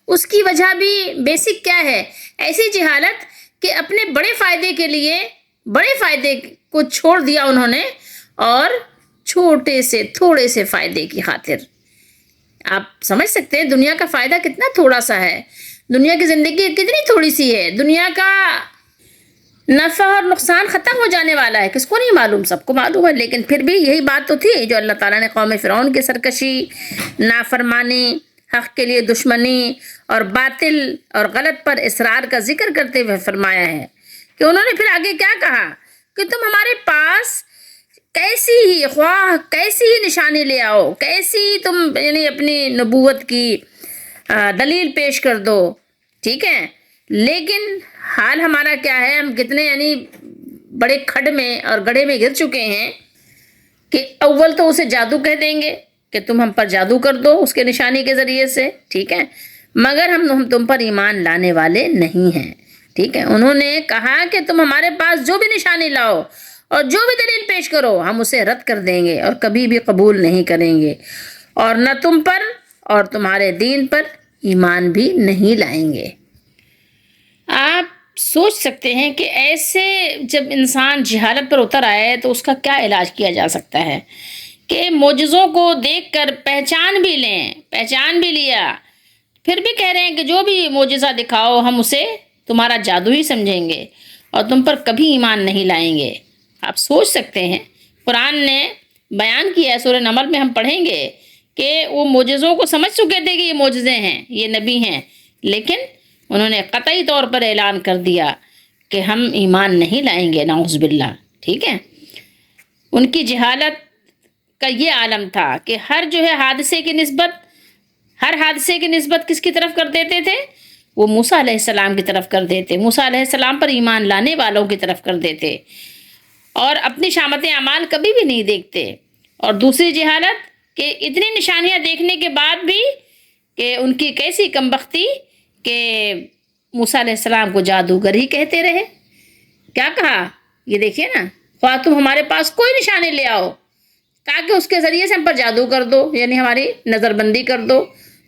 اس کی وجہ بھی بیسک کیا ہے؟ ایسی جہالت کہ اپنے بڑے فائدے کے لیے بڑے فائدے کو چھوڑ دیا انہوں نے، اور چھوٹے سے تھوڑے سے فائدے کی خاطر. آپ سمجھ سکتے ہیں دنیا کا فائدہ کتنا تھوڑا سا ہے، دنیا کی زندگی کتنی تھوڑی سی ہے، دنیا کا نفع اور نقصان ختم ہو جانے والا ہے. کس کو نہیں معلوم؟ سب کو معلوم ہے. لیکن پھر بھی یہی بات تو تھی جو اللہ تعالیٰ نے قوم فرعون کی سرکشی، نافرمانی، حق کے لیے دشمنی اور باطل اور غلط پر اصرار کا ذکر کرتے ہوئے فرمایا ہے کہ انہوں نے پھر آگے کیا کہا کہ تم ہمارے پاس کیسی ہی نشانی لے آؤ، کیسی تم یعنی اپنی نبوت کی دلیل پیش کر دو، ٹھیک ہے، لیکن حال ہمارا کیا ہے؟ ہم کتنے یعنی بڑے کھڈ میں اور گڑھے میں گر چکے ہیں کہ اول تو اسے جادو کہہ دیں گے کہ تم ہم پر جادو کر دو اس کے نشانی کے ذریعے سے، ٹھیک ہے، مگر ہم تم پر ایمان لانے والے نہیں ہیں. ٹھیک ہے، انہوں نے کہا کہ تم ہمارے پاس جو بھی نشانی لاؤ اور جو بھی دلیل پیش کرو ہم اسے رد کر دیں گے اور کبھی بھی قبول نہیں کریں گے، اور نہ تم پر اور تمہارے دین پر ایمان بھی نہیں لائیں گے. آپ سوچ سکتے ہیں کہ ایسے جب انسان جہالت پر اتر آئے تو اس کا کیا علاج کیا جا سکتا ہے کہ معجزوں کو دیکھ کر پہچان بھی لیا، پھر بھی کہہ رہے ہیں کہ جو بھی معجزہ دکھاؤ ہم اسے تمہارا جادو ہی سمجھیں گے اور تم پر کبھی ایمان نہیں لائیں گے. آپ سوچ سکتے ہیں قرآن نے بیان کیا ہے، سورہ نمل میں ہم پڑھیں گے کہ وہ معجزوں کو سمجھ چکے تھے کہ یہ معجزے ہیں، یہ نبی ہیں، لیکن انہوں نے قطعی طور پر اعلان کر دیا کہ ہم ایمان نہیں لائیں گے، نعوذ باللہ. ٹھیک ہے، ان کی جہالت کا یہ عالم تھا کہ ہر حادثے کی نسبت کس کی طرف کر دیتے تھے؟ وہ موسیٰ علیہ السلام کی طرف کر دیتے، موسیٰ علیہ السلام پر ایمان لانے والوں کی طرف کر دیتے، اور اپنی شامت اعمال کبھی بھی نہیں دیکھتے. اور دوسری جہالت کہ اتنی نشانیاں دیکھنے کے بعد بھی کہ ان کی کیسی کمبختی کہ موسیٰ علیہ السلام کو جادوگر ہی کہتے رہے. کیا کہا؟ یہ دیکھیے نا، خواہ تم ہمارے پاس کوئی نشانی لے آؤ تاکہ اس کے ذریعے سے ہم پر جادو کر دو، یعنی ہماری نظر بندی کر دو،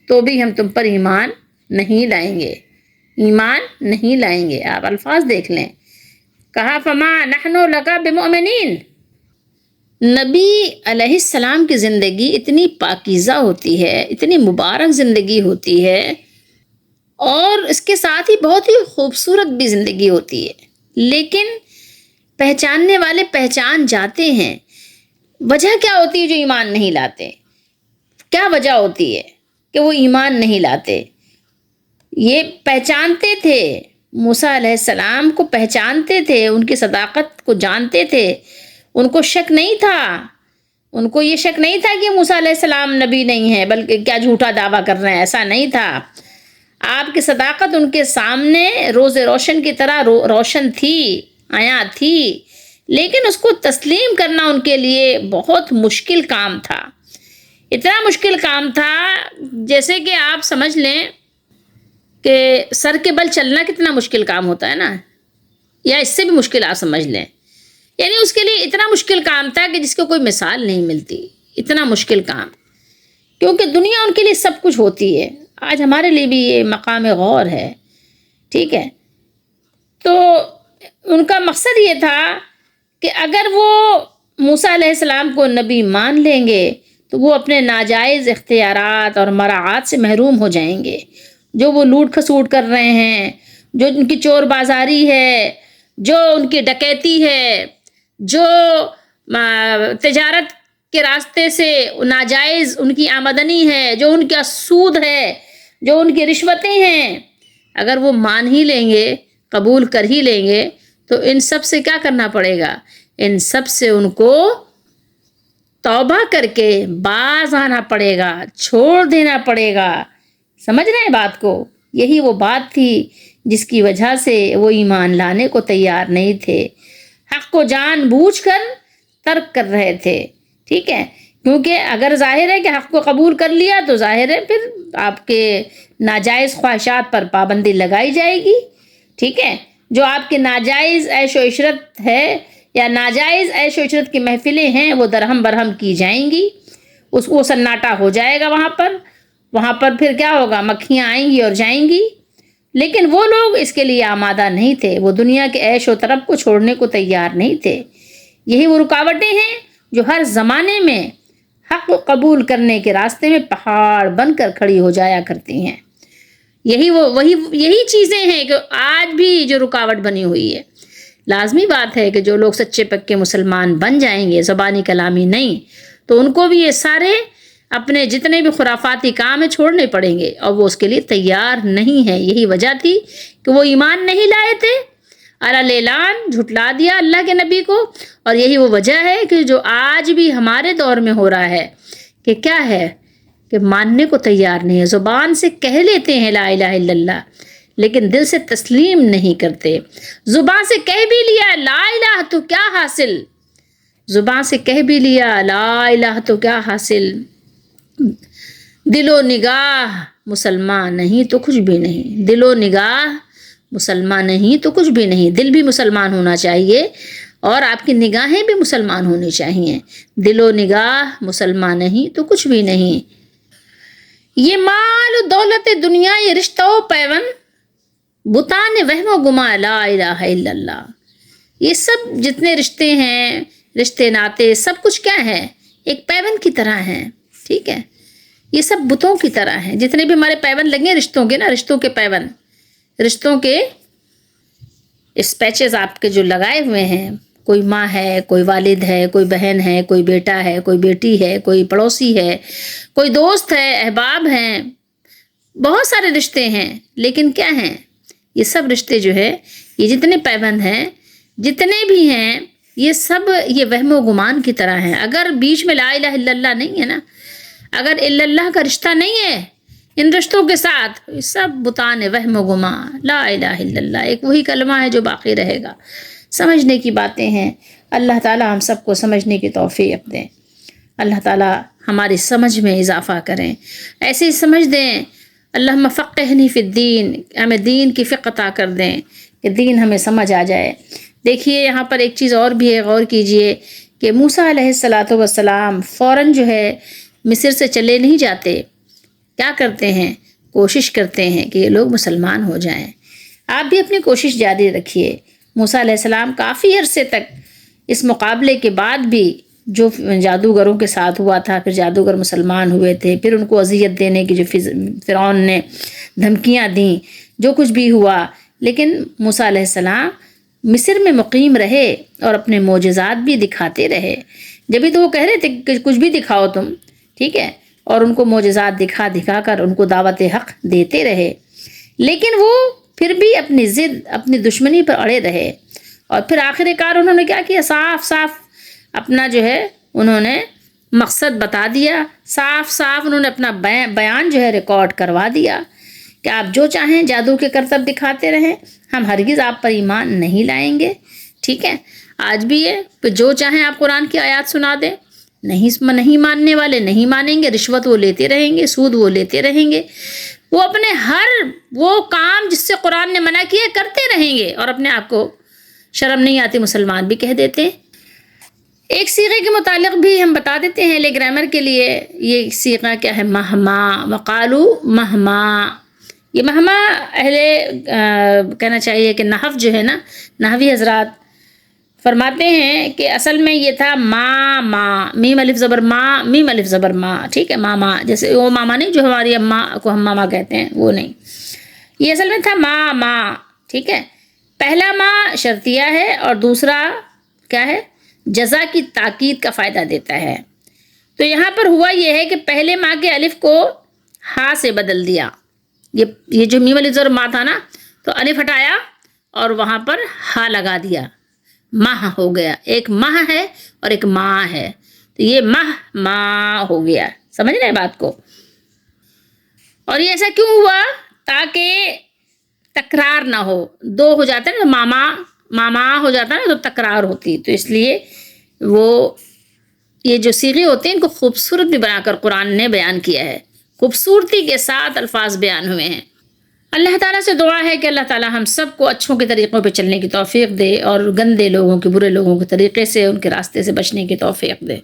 تو بھی ہم تم پر ایمان نہیں لائیں گے، ایمان نہیں لائیں گے. آپ الفاظ دیکھ لیں. کہا فما نحن لک بمؤمنین. نبی علیہ السلام کی زندگی اتنی پاکیزہ ہوتی ہے، اتنی مبارک زندگی ہوتی ہے، اور اس کے ساتھ ہی بہت ہی خوبصورت بھی زندگی ہوتی ہے، لیکن پہچاننے والے پہچان جاتے ہیں. وجہ کیا ہوتی ہے جو ایمان نہیں لاتے؟ کیا وجہ ہوتی ہے کہ وہ ایمان نہیں لاتے؟ یہ پہچانتے تھے، موسیٰ علیہ السلام کو پہچانتے تھے، ان کی صداقت کو جانتے تھے، ان کو شک نہیں تھا، ان کو یہ شک نہیں تھا کہ موسیٰ علیہ السلام نبی نہیں ہے بلکہ کیا جھوٹا دعویٰ کر رہے ہیں، ایسا نہیں تھا. آپ کی صداقت ان کے سامنے روز روشن کی طرح روشن تھی، آیا تھی، لیکن اس کو تسلیم کرنا ان کے لیے بہت مشکل کام تھا. اتنا مشکل کام تھا جیسے کہ آپ سمجھ لیں کہ سر کے بل چلنا کتنا مشکل کام ہوتا ہے نا، یا اس سے بھی مشکل آپ سمجھ لیں. یعنی اس کے لیے اتنا مشکل کام تھا کہ جس کو کوئی مثال نہیں ملتی. اتنا مشکل کام، کیونکہ دنیا ان کے لیے سب کچھ ہوتی ہے. آج ہمارے لیے بھی یہ مقام غور ہے. ٹھیک ہے، تو ان کا مقصد یہ تھا کہ اگر وہ موسیٰ علیہ السلام کو نبی مان لیں گے تو وہ اپنے ناجائز اختیارات اور مراعات سے محروم ہو جائیں گے. جو وہ لوٹ کھسوٹ کر رہے ہیں، جو ان کی چور بازاری ہے، جو ان کی ڈکیتی ہے، جو تجارت کے راستے سے ناجائز ان کی آمدنی ہے، جو ان کا سود ہے، جو ان کی رشوتیں ہیں، اگر وہ مان ہی لیں گے، قبول کر ہی لیں گے، تو ان سب سے کیا کرنا پڑے گا؟ ان سب سے ان کو توبہ کر کے باز آنا پڑے گا، چھوڑ دینا پڑے گا. سمجھ رہے ہیں بات کو؟ یہی وہ بات تھی جس کی وجہ سے وہ ایمان لانے کو تیار نہیں تھے، حق کو جان بوجھ کر ترک کر رہے تھے. ٹھیک ہے، کیونکہ اگر ظاہر ہے کہ حق کو قبول کر لیا تو ظاہر ہے پھر آپ کے ناجائز خواہشات پر پابندی لگائی جائے گی. ٹھیک ہے، جو آپ کے ناجائز عیش و عشرت ہے یا ناجائز عیش و عشرت کی محفلیں ہیں وہ درہم برہم کی جائیں گی، وہ سناٹا ہو جائے گا وہاں پر پھر کیا ہوگا؟ مکھیاں آئیں گی اور جائیں گی. لیکن وہ لوگ اس کے لیے آمادہ نہیں تھے، وہ دنیا کے عیش و طرب کو چھوڑنے کو تیار نہیں تھے. یہی وہ رکاوٹیں ہیں جو ہر زمانے میں حق قبول کرنے کے راستے میں پہاڑ بن کر کھڑی ہو جایا کرتی ہیں. یہی چیزیں ہیں کہ آج بھی جو رکاوٹ بنی ہوئی ہے. لازمی بات ہے کہ جو لوگ سچے پکے مسلمان بن جائیں گے، زبانی کلامی نہیں، تو ان کو بھی یہ سارے اپنے جتنے بھی خرافاتی کام ہیں چھوڑنے پڑیں گے، اور وہ اس کے لیے تیار نہیں ہے. یہی وجہ تھی کہ وہ ایمان نہیں لائے تھے، اعلان جھٹلا دیا اللہ کے نبی کو. اور یہی وہ وجہ ہے کہ جو آج بھی ہمارے دور میں ہو رہا ہے کہ کیا ہے کہ ماننے کو تیار نہیں ہے. زبان سے کہہ لیتے ہیں لا الہ الا اللہ، لیکن دل سے تسلیم نہیں کرتے. زبان سے کہہ بھی لیا لا الہ تو کیا حاصل، زبان سے کہہ بھی لیا لا الہ تو کیا حاصل، دل و نگاہ مسلمان نہیں تو کچھ بھی نہیں. دل و نگاہ مسلمان نہیں تو کچھ بھی نہیں. دل بھی مسلمان ہونا چاہیے اور آپ کی نگاہیں بھی مسلمان ہونی چاہیے. دل و نگاہ مسلمان نہیں تو کچھ بھی نہیں. یہ مال و دولت دنیا، یہ رشتہ و پیون، بتان وہم و گما لا الہ الا اللہ. یہ سب جتنے رشتے ہیں، رشتے ناتے، سب کچھ کیا ہے؟ ایک پیون کی طرح ہیں. ٹھیک ہے، یہ سب بتوں کی طرح ہیں. جتنے بھی ہمارے پیون لگے رشتوں کے نا، رشتوں کے پیون، رشتوں کے اسپیچز آپ کے جو لگائے ہوئے ہیں، کوئی ماں ہے، کوئی والد ہے، کوئی بہن ہے، کوئی بیٹا ہے، کوئی بیٹی ہے، کوئی پڑوسی ہے، کوئی دوست ہے، احباب ہیں، بہت سارے رشتے ہیں، لیکن کیا ہیں یہ سب رشتے جو ہے، یہ جتنے پیوند ہیں، جتنے بھی ہیں، یہ سب یہ وہم و گمان کی طرح ہیں۔ اگر بیچ میں لا الہ الا اللہ نہیں ہے نا، اگر الا اللہ کا رشتہ نہیں ہے ان رشتوں کے ساتھ، یہ سب بتان وہم و گمان، لا الہ الا اللہ ایک وہی کلمہ ہے جو باقی رہے گا۔ سمجھنے کی باتیں ہیں، اللہ تعالی ہم سب کو سمجھنے کی توفیق دیں، اللہ تعالی ہماری سمجھ میں اضافہ کریں، ایسے ہی سمجھ دیں، اللہم فقہنی فی الدین، ہمیں دین کی فقہ عطا کر دیں کہ دین ہمیں سمجھ آ جائے۔ دیکھیے یہاں پر ایک چیز اور بھی ہے، غور کیجئے کہ موسیٰ علیہ السلام فوراً جو ہے مصر سے چلے نہیں جاتے، کیا کرتے ہیں؟ کوشش کرتے ہیں کہ یہ لوگ مسلمان ہو جائیں۔ آپ بھی اپنی کوشش جاری رکھیے۔ موسیٰ علیہ السلام کافی عرصے تک اس مقابلے کے بعد بھی جو جادوگروں کے ساتھ ہوا تھا، پھر جادوگر مسلمان ہوئے تھے، پھر ان کو اذیت دینے کی جو فرعون نے دھمکیاں دیں، جو کچھ بھی ہوا، لیکن موسیٰ علیہ السلام مصر میں مقیم رہے اور اپنے معجزات بھی دکھاتے رہے۔ جبھی تو وہ کہہ رہے تھے کہ کچھ بھی دکھاؤ تم، ٹھیک ہے، اور ان کو معجزات دکھا دکھا کر ان کو دعوت حق دیتے رہے، لیکن وہ پھر بھی اپنی ضد، اپنی دشمنی پر اڑے رہے، اور پھر آخر کار انہوں نے کیا کیا؟ صاف صاف اپنا جو ہے انہوں نے مقصد بتا دیا، صاف صاف انہوں نے اپنا بیان جو ہے ریکارڈ کروا دیا کہ آپ جو چاہیں جادو کے کرتب دکھاتے رہیں، ہم ہرگز آپ پر ایمان نہیں لائیں گے، ٹھیک ہے۔ آج بھی یہ کہ جو چاہیں آپ قرآن کی آیات سنا دیں، نہیں ماننے والے نہیں مانیں گے، رشوت وہ لیتے رہیں گے، سود وہ لیتے رہیں گے، وہ اپنے ہر وہ کام جس سے قرآن نے منع کیا کرتے رہیں گے، اور اپنے آپ کو شرم نہیں آتی مسلمان بھی کہہ دیتے ہیں۔ ایک صیغے کے متعلق بھی ہم بتا دیتے ہیں لے گرامر کے لیے، یہ صیغہ کیا ہے؟ مہما، وقالو مہما۔ یہ مہما کہنا چاہیے کہ نحو جو ہے نا، نحوی حضرات فرماتے ہیں کہ اصل میں یہ تھا ما، میم الف زبر ما، میم الف زبر ما، ٹھیک ہے، ماما، جیسے وہ ماما نہیں جو ہماری اماں کو ہم ماما کہتے ہیں، وہ نہیں، یہ اصل میں تھا ما، ٹھیک ہے۔ پہلا ما شرطیہ ہے اور دوسرا کیا ہے؟ جزا کی تاکید کا فائدہ دیتا ہے۔ تو یہاں پر ہوا یہ ہے کہ پہلے ما کے الف کو ہا سے بدل دیا، یہ جو میم الف زبر ما تھا نا، تو الف ہٹایا اور وہاں پر ہا لگا دیا، ماہ ہو گیا، ایک ماہ ہے اور ایک ماں ہے، تو یہ ماں ہو گیا، سمجھ رہے بات کو؟ اور یہ ایسا کیوں ہوا؟ تاکہ تکرار نہ ہو، دو ہو جاتا ہے نا، ماما ہو جاتا ہے نا، تو تکرار ہوتی، تو اس لیے وہ یہ جو صیغے ہوتے ہیں ان کو خوبصورت بھی بنا کر قرآن نے بیان کیا ہے، خوبصورتی کے ساتھ الفاظ بیان ہوئے ہیں۔ اللہ تعالیٰ سے دعا ہے کہ اللہ تعالیٰ ہم سب کو اچھوں کے طریقوں پہ چلنے کی توفیق دے، اور گندے لوگوں کے، برے لوگوں کے طریقے سے، ان کے راستے سے بچنے کی توفیق دے۔